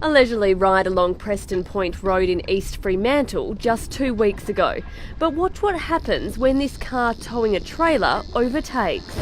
A leisurely ride along Preston Point Road in East Fremantle just 2 weeks ago. But watch what happens when this car towing a trailer overtakes.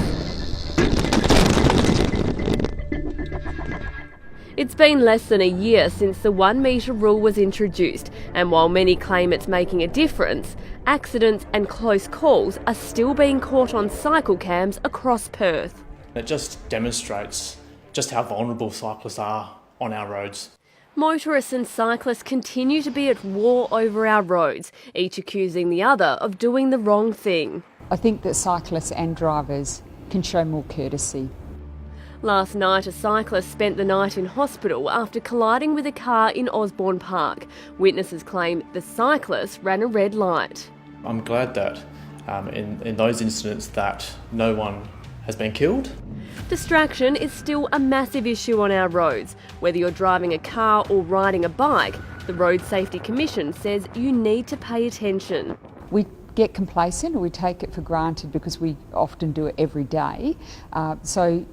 It's been less than a year since the 1 metre rule was introduced, and while many claim it's making a difference, accidents and close calls are still being caught on cycle cams across Perth. It just demonstrates just how vulnerable cyclists are on our roads. Motorists and cyclists continue to be at war over our roads, each accusing the other of doing the wrong thing. I think that cyclists and drivers can show more courtesy. Last night, a cyclist spent the night in hospital after colliding with a car in Osborne Park. Witnesses claim the cyclist ran a red light. I'm glad that in those incidents that no one has been killed. Distraction is still a massive issue on our roads. Whether you're driving a car or riding a bike, the Road Safety Commission says you need to pay attention. We get complacent, or we take it for granted because we often do it every day. So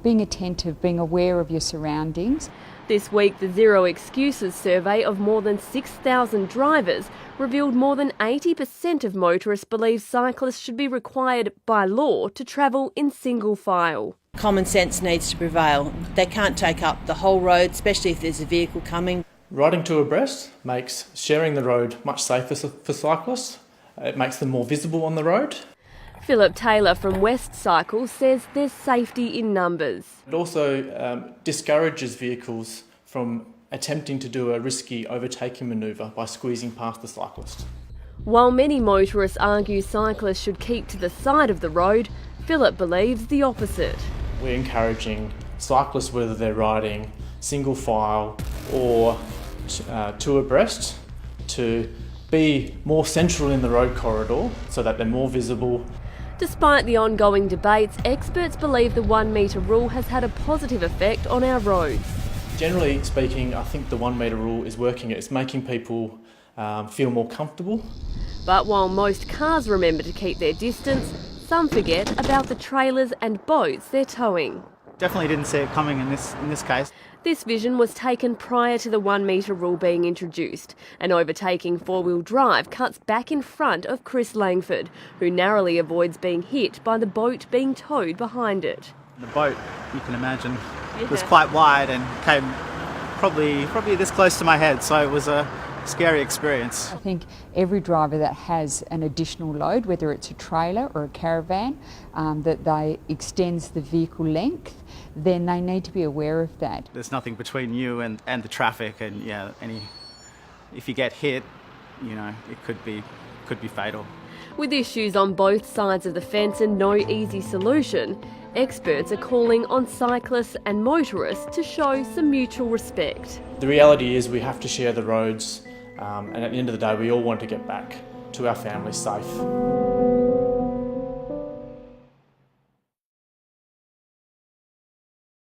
being attentive, being aware of your surroundings. This week, the Zero Excuses survey of more than 6,000 drivers revealed more than 80% of motorists believe cyclists should be required by law to travel in single file. Common sense needs to prevail. They can't take up the whole road, especially if there's a vehicle coming. Riding two abreast makes sharing the road much safer for cyclists. It makes them more visible on the road. Philip Taylor from West Cycle says there's safety in numbers. It also discourages vehicles from attempting to do a risky overtaking manoeuvre by squeezing past the cyclist. While many motorists argue cyclists should keep to the side of the road, Philip believes the opposite. We're encouraging cyclists, whether they're riding single file or two abreast, to be more central in the road corridor so that they're more visible. Despite the ongoing debates, experts believe the 1 metre rule has had a positive effect on our roads. Generally speaking, I think the 1 metre rule is working. It's making people feel more comfortable. But while most cars remember to keep their distance, some forget about the trailers and boats they're towing. Definitely didn't see it coming in this case. This vision was taken prior to the 1 metre rule being introduced. An overtaking four-wheel drive cuts back in front of Chris Langford, who narrowly avoids being hit by the boat being towed behind it. The boat, you can imagine, was quite wide and came probably this close to my head, so it was a scary experience. I think every driver that has an additional load, whether it's a trailer or a caravan, that they extends the vehicle length, then they need to be aware of that. There's nothing between you and the traffic, and if you get hit, it could be fatal. With issues on both sides of the fence and no easy solution, experts are calling on cyclists and motorists to show some mutual respect. The reality is we have to share the roads, and at the end of the day we all want to get back to our families safe.